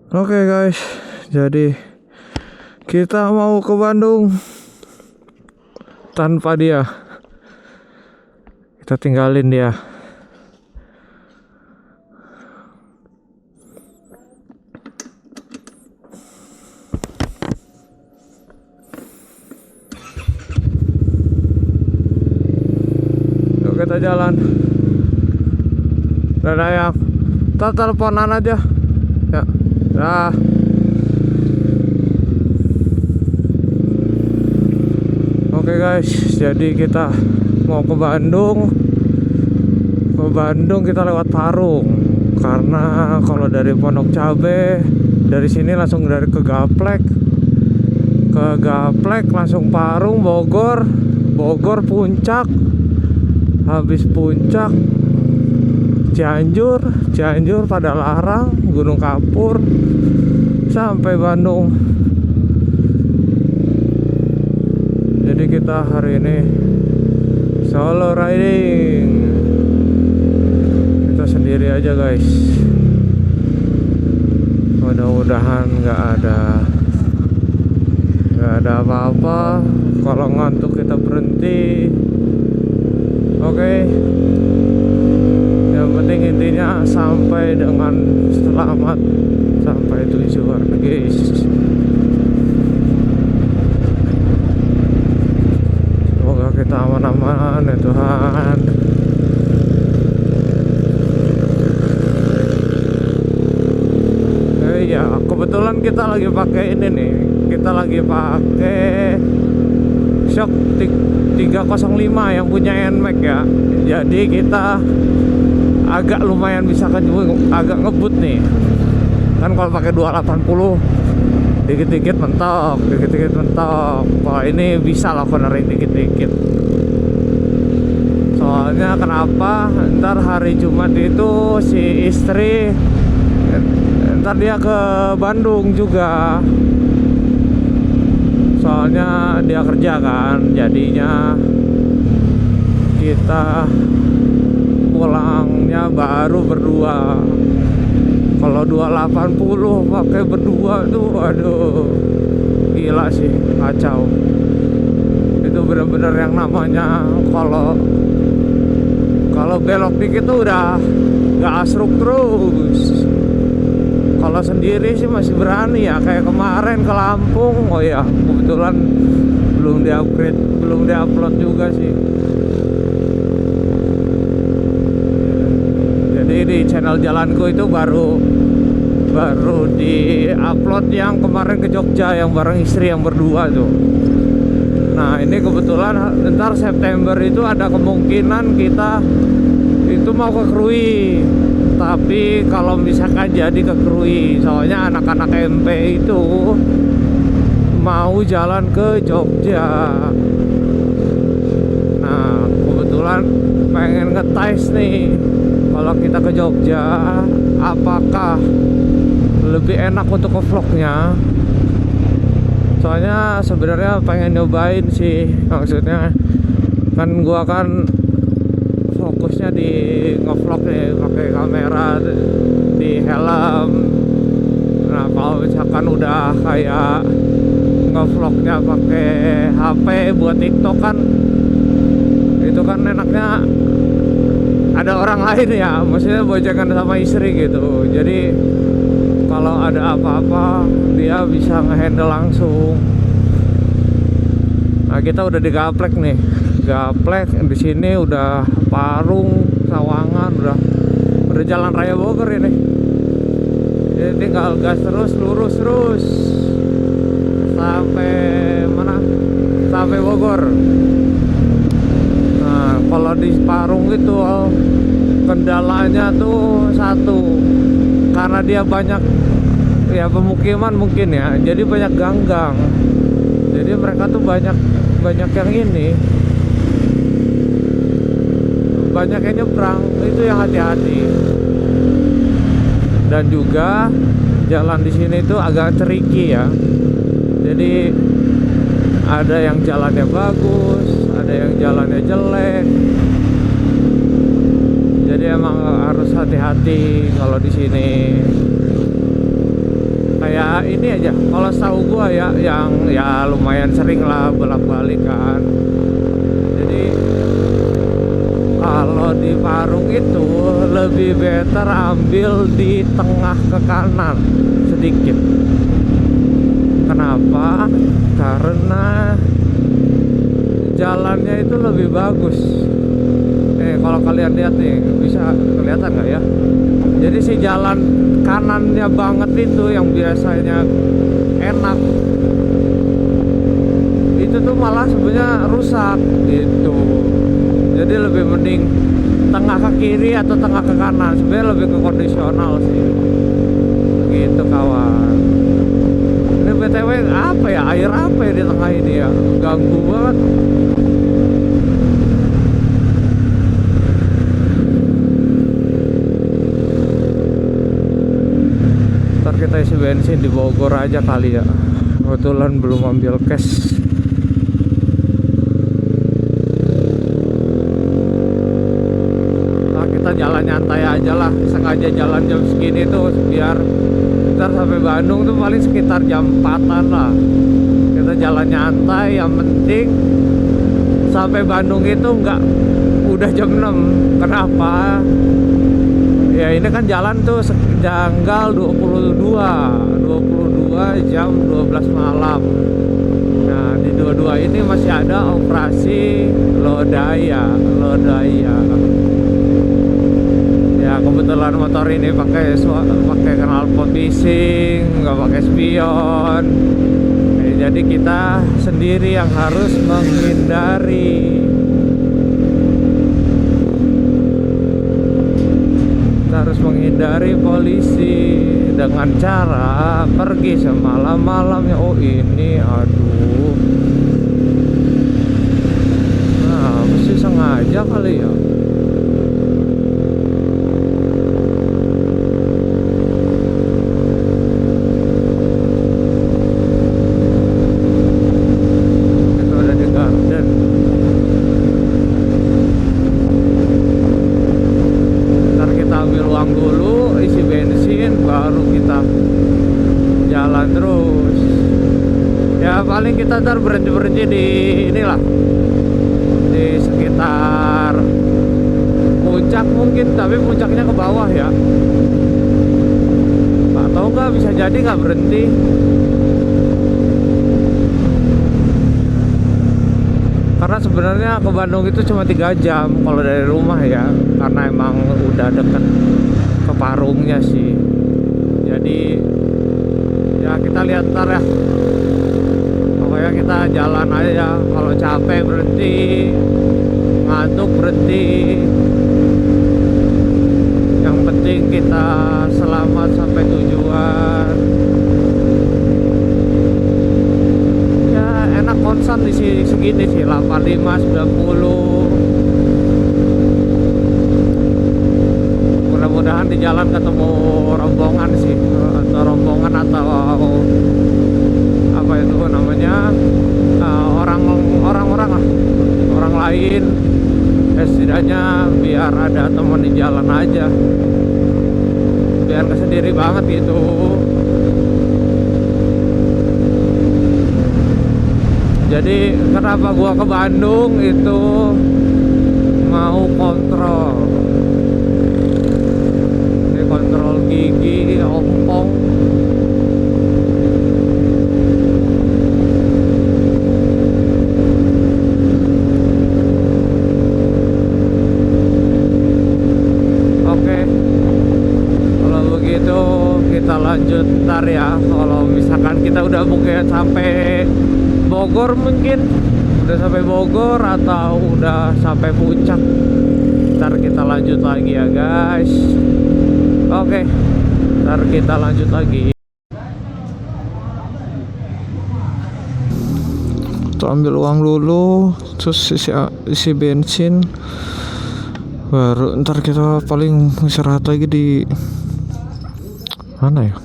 Oke guys, jadi kita mau ke Bandung tanpa dia. Kita tinggalin dia. Yuk kita jalan. Dadah ya. Kita teleponan aja. Ya. Nah. Oke guys, jadi kita mau ke Bandung. Ke Bandung kita lewat Parung. Karena kalau dari Pondok Cabe, dari sini langsung dari ke Gaplek. Ke Gaplek langsung Parung, Bogor, Bogor Puncak. Habis Puncak Cianjur, Cianjur Padalarang, Gunung Kapur, sampai Bandung. Jadi kita hari ini solo riding. Kita sendiri aja guys. Mudah-mudahan nggak ada apa-apa. Kalau ngantuk kita berhenti. Oke. Yang penting intinya sampai dengan selamat sampai tujuan guys. Semoga kita aman-aman ya Tuhan. Ya kebetulan kita lagi pakai ini nih. Kita lagi pakai Shock 305 yang punya NMAX ya. Jadi kita agak lumayan bisa agak ngebut nih. Kan kalau pakai 280 dikit-dikit mentok, dikit-dikit mentok. Kalau ini bisa lah cornering dikit-dikit. Soalnya kenapa? Ntar hari Jumat itu si istri ntar dia ke Bandung juga. Soalnya dia kerja kan, jadinya kita pulangnya baru berdua. Kalau 280 pakai berdua tuh aduh gila sih, kacau. Itu bener-bener yang namanya kalau belok dikit tuh udah gak asruk terus. Kalau sendiri sih masih berani ya, kayak kemarin ke Lampung. Oh ya, kebetulan belum di-upgrade, belum di-upload juga sih. Jadi di channel jalanku itu baru di-upload yang kemarin ke Jogja yang bareng istri yang berdua tuh. Nah, ini kebetulan ntar September itu ada kemungkinan kita itu mau ke Krui. Tapi kalau misalkan jadi ke Krui, soalnya anak-anak MP itu mau jalan ke Jogja. Nah, kebetulan pengen ngetes nih, kalau kita ke Jogja apakah lebih enak untuk ke vlognya. Soalnya sebenarnya pengen nyobain sih, maksudnya kan gua kan fokusnya di ngevlog nih, pakai kamera di helm. Nah kalau misalkan udah kayak ngevlognya pakai HP buat TikTok kan, itu kan enaknya ada orang lain ya, maksudnya bojangan sama istri gitu. Jadi kalau ada apa-apa dia bisa ngehandle langsung. Nah kita udah di Gaplek nih. Gaplek di sini udah Parung, Sawangan, udah jalan raya Bogor ini. Jadi tinggal gas terus, lurus terus sampai mana? Sampai Bogor. Nah, kalau di Parung itu kendalanya tuh satu, karena dia banyak ya pemukiman mungkin ya, jadi banyak ganggang. Jadi mereka tuh banyak yang ini, banyak yang nyebrang, itu yang hati-hati. Dan juga jalan di sini tuh agak tricky ya. Jadi ada yang jalannya bagus, ada yang jalannya jelek. Jadi emang harus hati-hati kalau di sini. aja. Kalau setahu gua ya, yang ya lumayan sering lah bolak-balik kan. Jadi kalau di Parung itu lebih better ambil di tengah ke kanan sedikit. Kenapa? Karena jalannya itu lebih bagus. Kalau kalian lihat nih, bisa kelihatan nggak ya? Jadi si jalan kanannya banget itu yang biasanya enak, itu tuh malah sebenarnya rusak gitu. Jadi lebih mending tengah ke kiri atau tengah ke kanan. Sebenarnya lebih ke kondisional sih. Gitu kawan. Ini BTW apa ya? Air apa ya di tengah ini ya? Ganggu banget. Ntar kita isi bensin di Bogor aja kali ya. Kebetulan belum ambil cash. Jalan nyantai aja lah, sengaja jalan jam segini tuh biar ntar sampai Bandung tuh paling sekitar jam 4-an lah. Kita jalan nyantai, yang penting sampai Bandung itu enggak udah jam 6. Kenapa? Ya ini kan jalan tuh janggal 22 jam 12 malam. Nah di 22 ini masih ada operasi Lodaya. Ya kebetulan motor ini pakai knalpot bising, nggak pakai spion. Jadi kita sendiri yang harus menghindari. Kita harus menghindari polisi dengan cara pergi semalam-malamnya. Oh ini, aduh. Nah, mesti sengaja kali ya. Paling kita ntar berhenti di inilah, di sekitar puncak mungkin, tapi puncaknya ke bawah ya, atau enggak bisa jadi nggak berhenti. Karena sebenarnya ke Bandung itu cuma 3 jam kalau dari rumah ya, karena emang udah deket ke Parungnya sih. Jadi ya kita lihat ntar ya. Pokoknya kita jalan aja, kalau capek berhenti, ngantuk berhenti. Yang penting kita selamat sampai tujuan. Ya enak konsen di segini sih, 85 90. Mudah-mudahan di jalan ketemu rombongan sih, atau rombongan atau apa itu namanya, orang-orang lah, orang lain. Setidaknya biar ada teman di jalan aja, biar nggak sendiri banget gitu. Jadi kenapa gua ke Bandung itu mau kontrol, ini kontrol gigi, ompong. Kita lanjut ntar ya. Kalau misalkan kita udah mungkin sampai Bogor, mungkin udah sampai Bogor atau udah sampai puncak, ntar kita lanjut lagi ya guys. Oke, ntar kita lanjut lagi. Kita ambil uang dulu, terus isi bensin, baru ntar kita paling istirahat lagi di mana ya?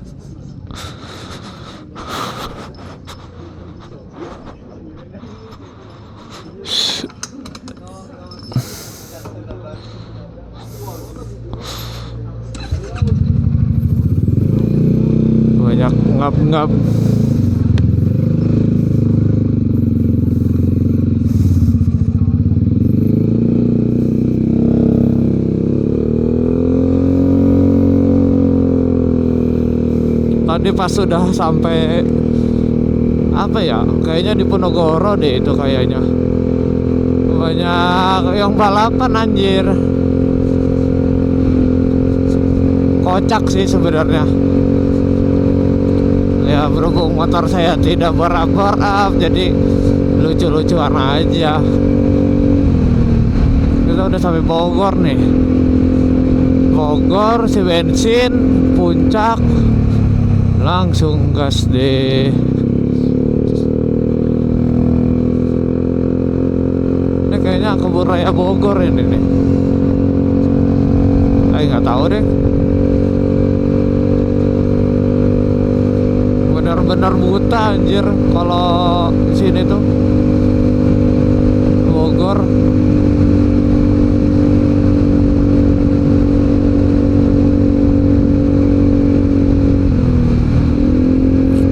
ngap-ngap. Tadi pas sudah sampai apa ya, kayaknya di Ponorogo deh itu kayaknya, banyak yang balapan anjir. Kocak sih sebenarnya ya, berhubung motor saya tidak berab-berab jadi lucu-lucuan aja. Kita udah sampai Bogor nih, Bogor si bensin puncak, langsung gas deh. Ini kayaknya kebun raya Bogor ini nih. Nggak tahu deh. Benar-benar buta anjir kalau sini tuh Bogor.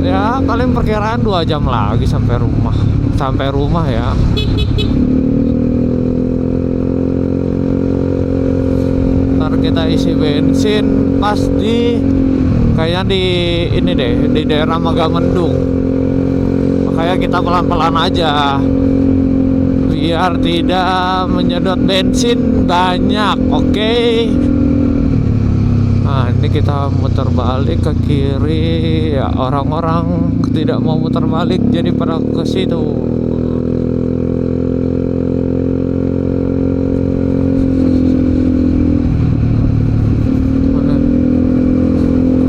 Ya paling perkiraan 2 jam lagi sampai rumah ya. Ntar kita isi bensin pas di kayaknya di ini deh, di daerah Megamendung. Makanya kita pelan-pelan aja biar tidak menyedot bensin banyak. Oke. Nah ini kita muter balik ke kiri ya, orang-orang tidak mau muter balik jadi pada ke situ.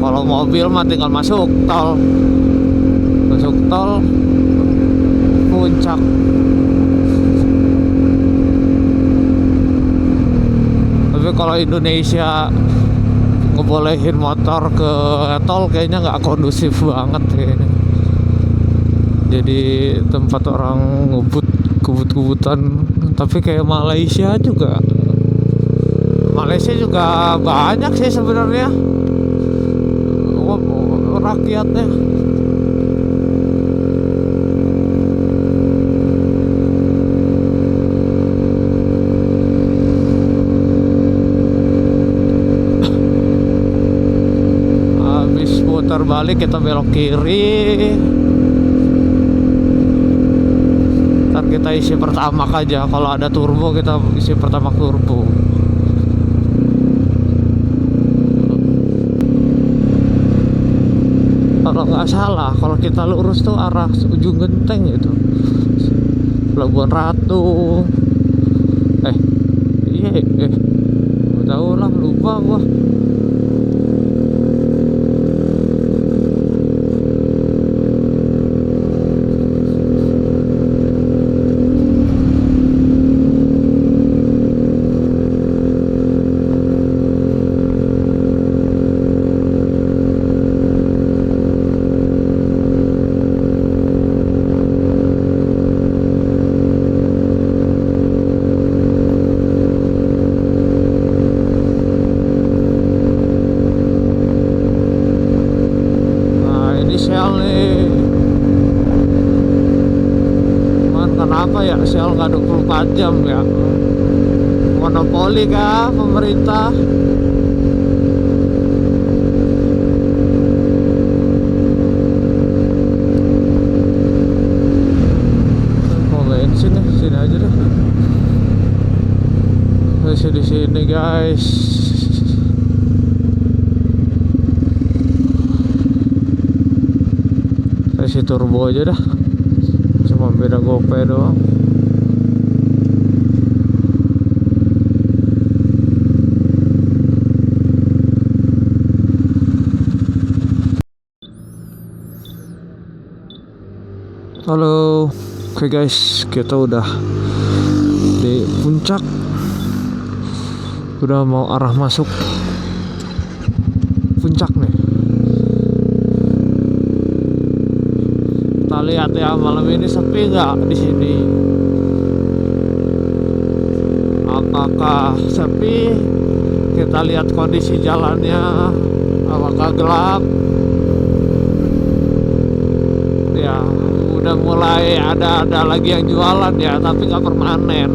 Kalau mobil mah tinggal masuk tol puncak. Tapi kalau Indonesia ngebolehin motor ke tol kayaknya nggak kondusif banget kayaknya. Jadi tempat orang ngebut kebut-kebutan. Tapi kayak Malaysia juga banyak sih sebenarnya rakyatnya. Habis putar balik kita belok kiri. Ntar kita isi pertamax aja. Kalau ada turbo kita isi pertamax turbo. Kalau nggak salah, kalau kita lurus tuh arah ujung genteng itu, Pelabuhan Ratu. Nggak tahu lah, lupa gua. Kenapa ya Shell nggak 24 jam ya? Monopoli kah pemerintah? Mau bensin nih, sini aja deh. Masih di sini guys. Isi turbo aja dah. Cuma beda GoPay doang. Halo, oke guys, kita udah di puncak, udah mau arah masuk puncak nih. Kita lihat ya malam ini sepi nggak di sini. Apakah sepi? Kita lihat kondisi jalannya. Apakah gelap? ya udah mulai ada lagi yang jualan ya, tapi nggak permanen.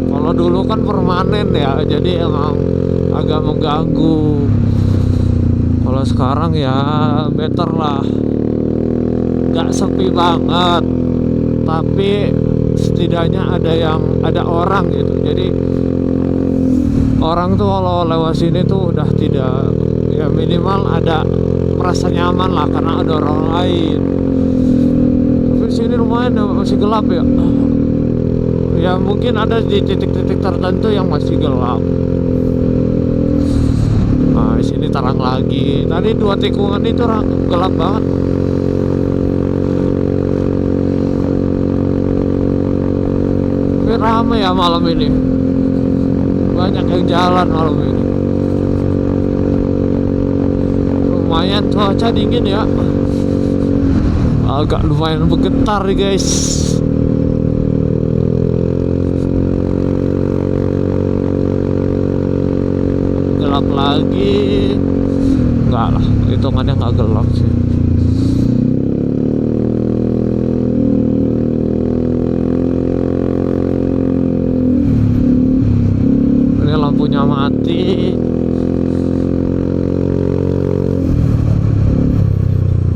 Kalau dulu kan permanen ya, jadi emang agak mengganggu. Kalau sekarang ya better lah, nggak sepi banget, tapi setidaknya ada orang gitu. Jadi orang tuh kalau lewat sini tuh udah tidak, ya minimal ada merasa nyaman lah karena ada orang lain. Tapi di sini lumayan masih gelap ya. Ya mungkin ada di titik-titik tertentu yang masih gelap. Nah, di sini terang lagi. Tadi 2 tikungan itu gelap banget. Tapi ramai ya malam ini. Banyak yang jalan malam ini. Lumayan cuaca dingin ya. Agak lumayan bergetar nih guys. Gelap lagi. Enggak lah, hitungannya nggak gelap sih. Ini lampunya mati.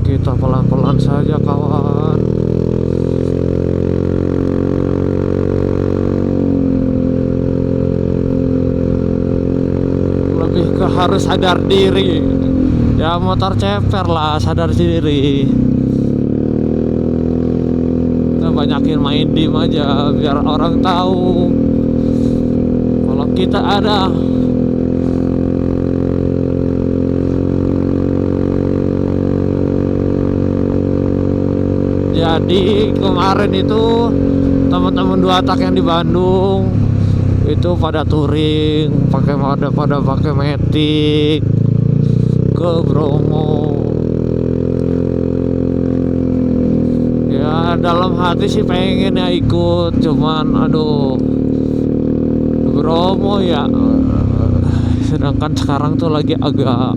Kita pelan-pelan saja kawan. Lebih ke harus sadar diri. Ya motor ceper lah, sadar diri. Kita banyakin main dim aja biar orang tahu kalau kita ada. Jadi kemarin itu teman-teman 2 tak yang di Bandung itu pada touring, pada pakai Matic ke Bromo. Ya dalam hati sih pengen ya ikut, cuman aduh Bromo ya. Sedangkan sekarang tuh lagi agak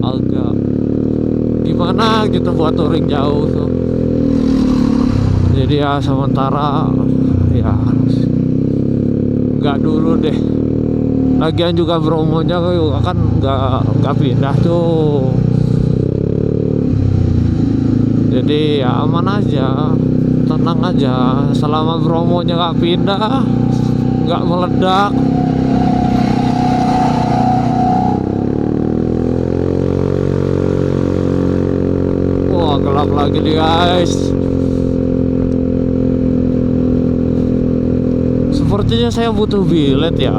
gimana gitu buat touring jauh tuh. Jadi ya sementara ya nggak dulu deh. Lagian juga Bromonya kan nggak pindah tuh. Jadi ya aman aja, tenang aja. Selama Bromonya nggak pindah, nggak meledak. Wah gelap lagi nih guys. Sepertinya saya butuh bilet ya.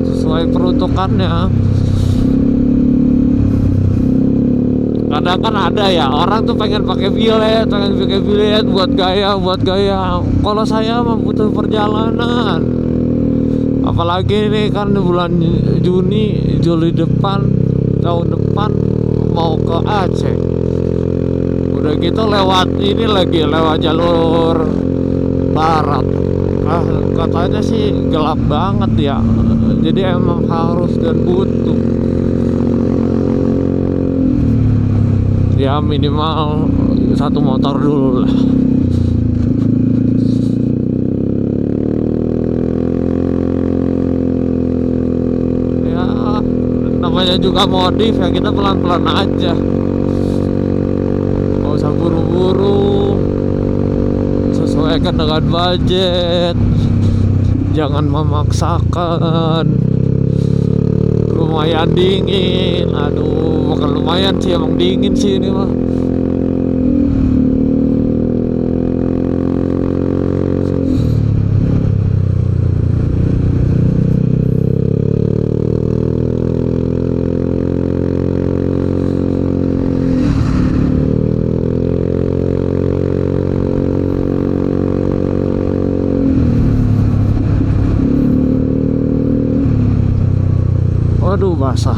Sesuai peruntukannya. Kadang kan ada ya orang tuh pengen pakai bilet buat gaya. Kalau saya mah butuh perjalanan. Apalagi ini kan di bulan Juli depan, tahun depan mau ke Aceh. Udah gitu lewat jalur barat. Katanya sih gelap banget ya. Jadi emang harus dan butuh. Ya minimal 1 motor dulu lah. Ya namanya juga modif ya, kita pelan-pelan aja. Gak usah buru-buru, sesuaikan dengan budget, jangan memaksakan. Lumayan dingin, aduh bukan lumayan sih, emang dingin sih ini mah. Waduh basah.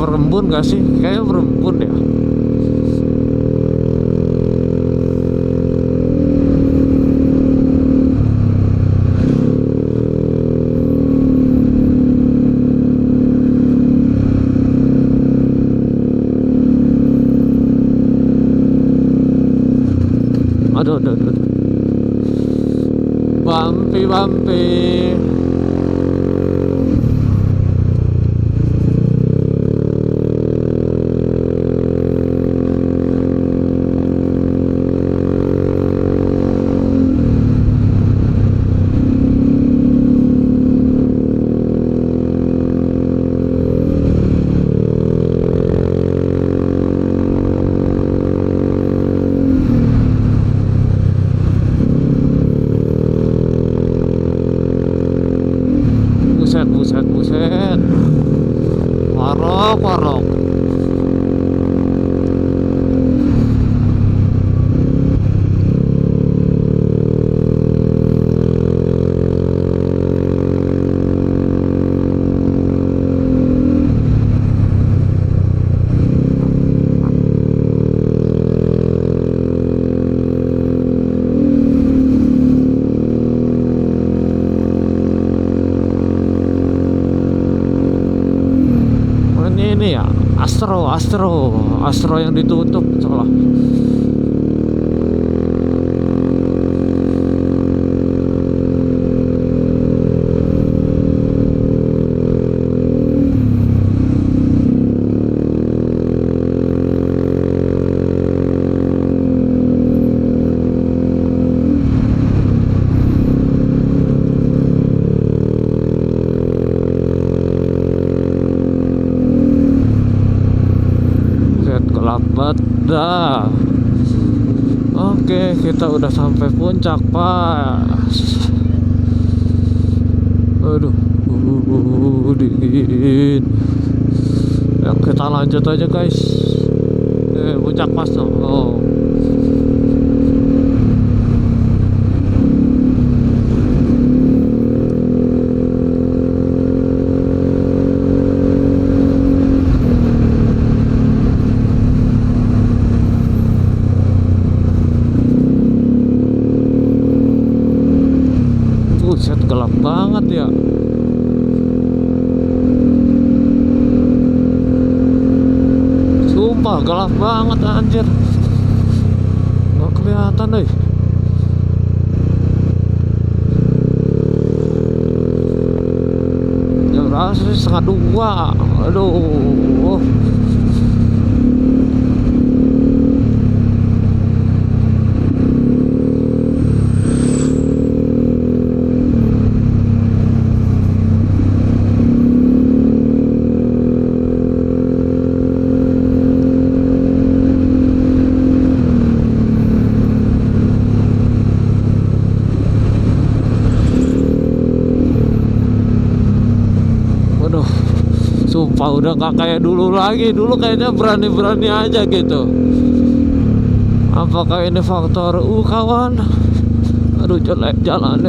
berembun gak sih? Kayaknya berembun ya. Aduh, aduh, aduh. Bumpy, bumpy. Buset, buset, buset. Warok, warok. Ini ya Astro yang ditutup salah. Gelap banget dah. Oke, kita udah sampai puncak, Pak. Aduh, dingin. Ya, kita lanjut aja, guys. Puncak pas tuh. Oh. Buset, gelap banget ya. Sumpah gelap banget anjir. Gak kelihatan deh. Jam berapa sih? 1:30. Aduh. Sumpah udah gak kayak dulu lagi. Dulu kayaknya berani-berani aja gitu. Apakah ini faktor kawan? Aduh, jelek jalannya.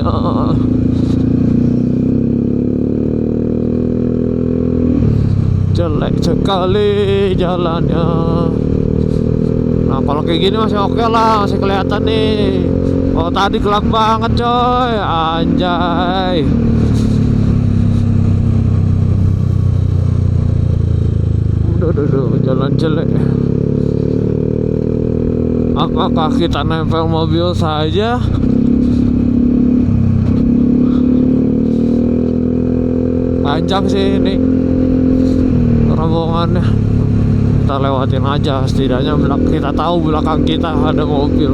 Jelek sekali jalannya. Nah kalau kayak gini masih oke lah, masih kelihatan nih. Oh tadi gelap banget coy, anjay. Aduh, jalan jelek. Apakah kita nempel mobil saja? Panjang sih ini rombongannya. Kita lewatin aja, setidaknya kita tahu belakang kita ada mobil.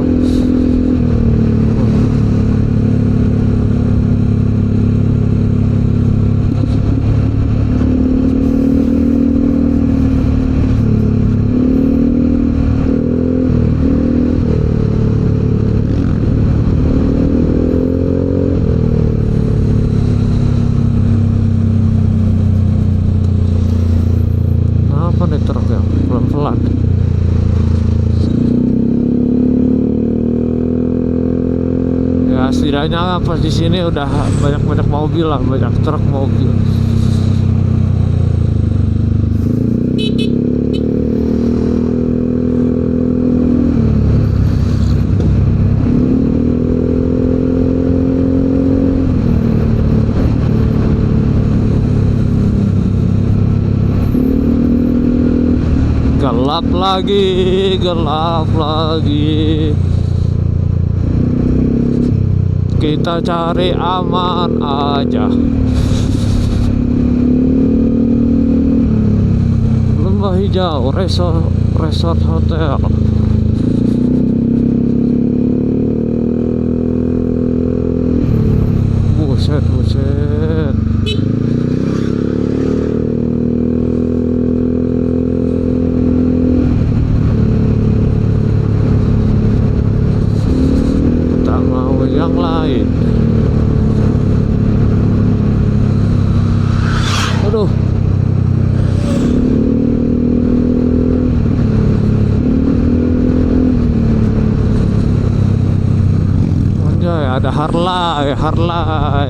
Pelan-pelan. Ya setidaknya pas di sini udah banyak mobil lah, banyak truk mobil. Gelap lagi, gelap lagi. Kita cari aman aja. Lembah Hijau Resort Hotel. Buset, buset. Tak mau yang lain. Aduh. Anjay, ada Harley, Harley.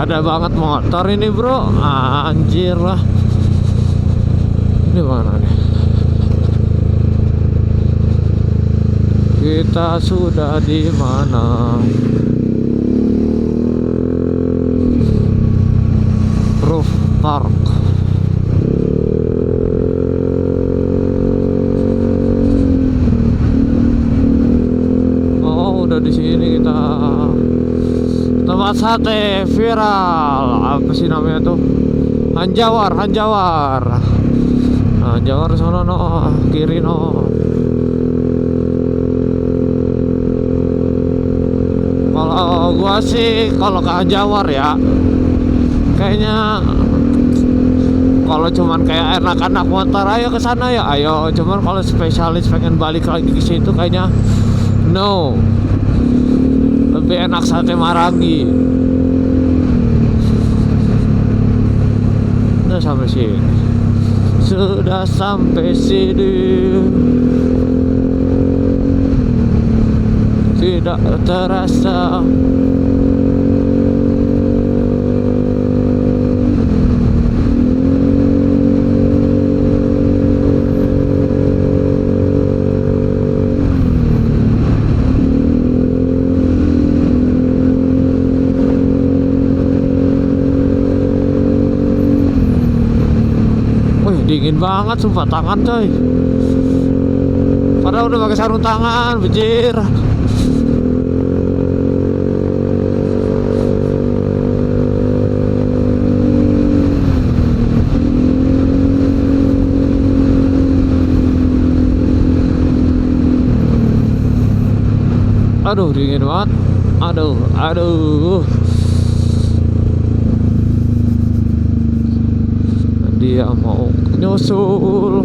Ada banget motor ini bro, anjir lah. Ini mana nih? Kita sudah di mana? Roof Park. Oh, udah di sini kita. Tempat sate viral. Apa sih namanya tuh? Hanjawar, Hanjawar. Hanjawar sono no, kiri no. Kalau gua sih kalau ke Hanjawar ya, kayaknya kalau cuman kayak anak-anak motor ayo ke sana ya, ayo. Cuman kalau spesialis pengen balik lagi ke situ kayaknya no. Lebih enak sate Marangi. Udah sampai sini. Sudah sampai sini. Tidak terasa. Dingin banget sumpah, tangan coy. Padahal udah pakai sarung tangan, bejir. Aduh, dingin banget. Aduh, aduh. Dia mau nyusul.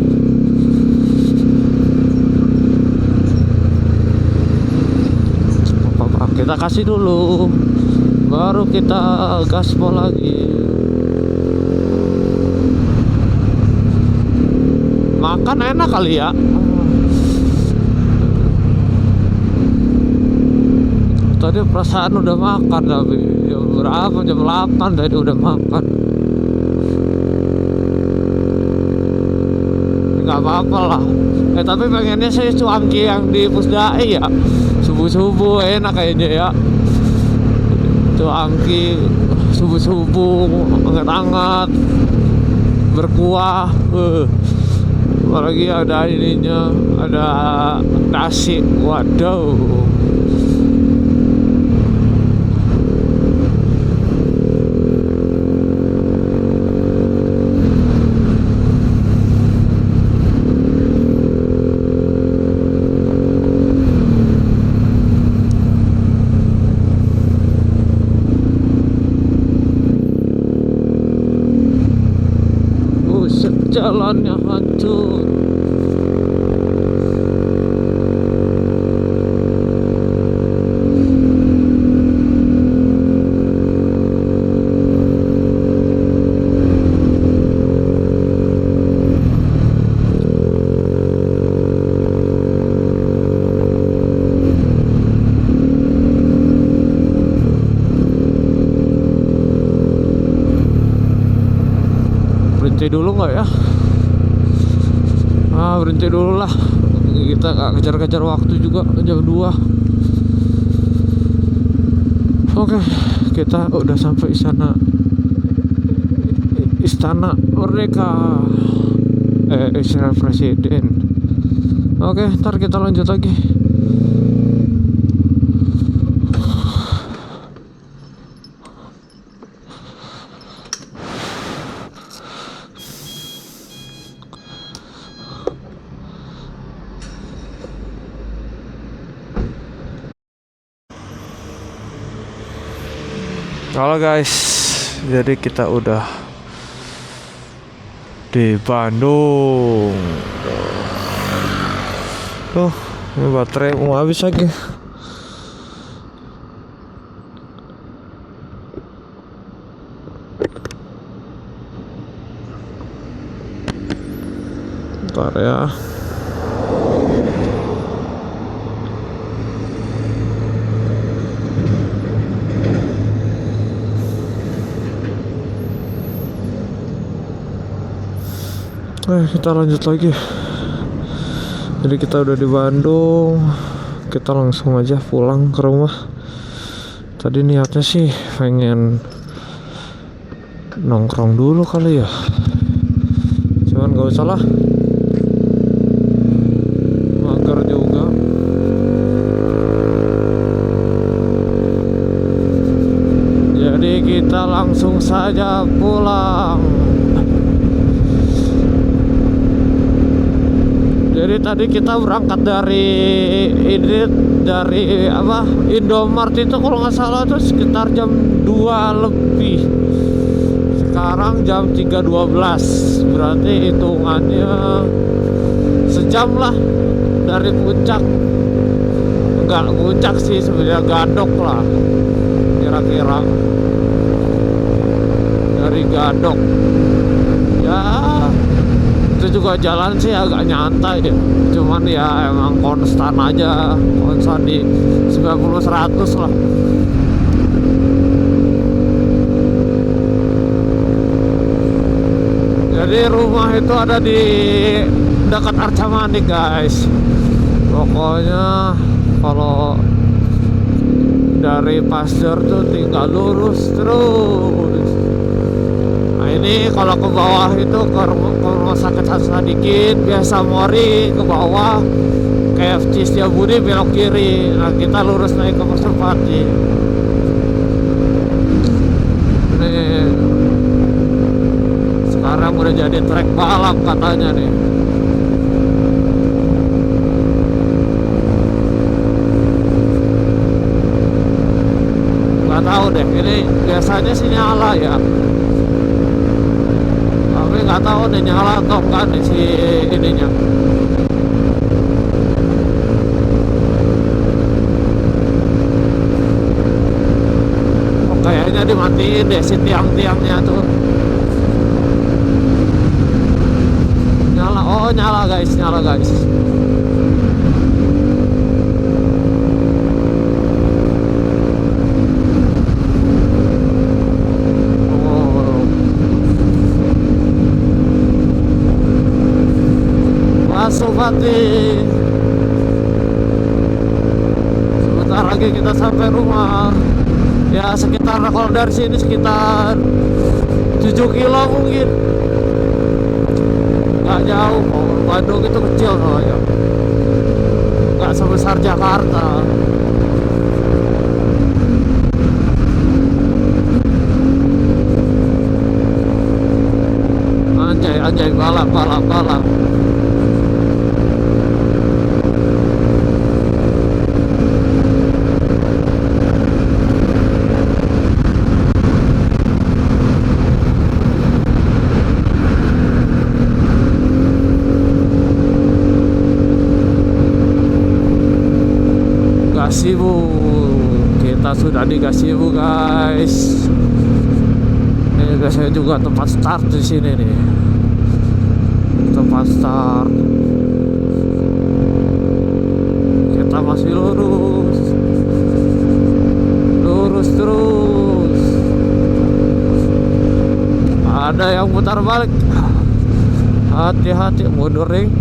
Apa-apa kita kasih dulu, baru kita gaspol lagi. Makan enak kali ya. Tadi perasaan udah makan, tapi jam berapa? Jam 8 tadi udah makan. Gak apa-apa lah. Tapi pengennya saya cuanki yang di Pusdai ya. Subuh-subuh enak kayaknya ya. Cuanki subuh-subuh hangat-hangat berkuah. Apalagi ada ininya, ada nasi. Waduh. Jalannya hancur. berhenti dulu lah, kita gak kejar-kejar waktu juga, jam 2. Oke, kita udah sampai Istana Merdeka, Istana Presiden. Oke, ntar kita lanjut lagi. Halo guys, jadi kita udah di Bandung. Tuh, ini baterai mau habis lagi. Bentar ya. Kita lanjut lagi. Jadi kita udah di Bandung, kita langsung aja pulang ke rumah. Tadi niatnya sih pengen nongkrong dulu kali ya, cuman gak usah lah, mager juga. Jadi kita langsung saja pulang. Jadi tadi kita berangkat dari Indomart itu kalau nggak salah tuh sekitar jam 2 lebih. Sekarang jam 3.12, berarti hitungannya sejam lah dari puncak. Enggak puncak sih sebenarnya, Gadok lah kira-kira, dari Gadok ya. Itu juga jalan sih agak nyantai ya, cuman ya emang konstan aja, konstan di 90-100 lah. Jadi rumah itu ada di dekat Arca Manik guys. Pokoknya kalau dari Pasteur tuh tinggal lurus terus. Ini kalau ke bawah itu ke rumah sakit Hasanuddin biasa Mori, ke bawah KFC Setiabudi belok kiri. Nah kita lurus naik ke Pasopati. Nih sekarang udah jadi trek balap katanya nih. Gak tahu deh, ini biasanya sih nyala ya, nggak tahu deh nyala atau enggak nih si ininya. Oh, kayaknya dimatiin deh si tiang-tiangnya tuh. Nyala, oh nyala guys, nyala guys. Pasopati. Sebentar lagi kita sampai rumah. Ya sekitar, kalau dari sini sekitar 7 kilo mungkin. Gak jauh, Bandung itu kecil soalnya, gak sebesar Jakarta. Anjay, balap. Gasibu, kita sudah di Gasibu guys. Ini biasanya juga tempat start di sini nih, tempat start. Kita masih lurus terus. Ada yang putar balik, hati-hati, mundur ring.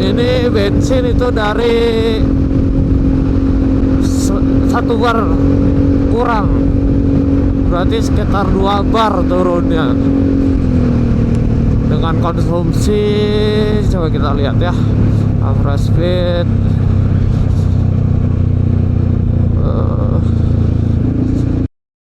Ini bensin itu dari 1 bar kurang, berarti sekitar 2 bar turunnya. Dengan konsumsi, coba kita lihat ya, average speed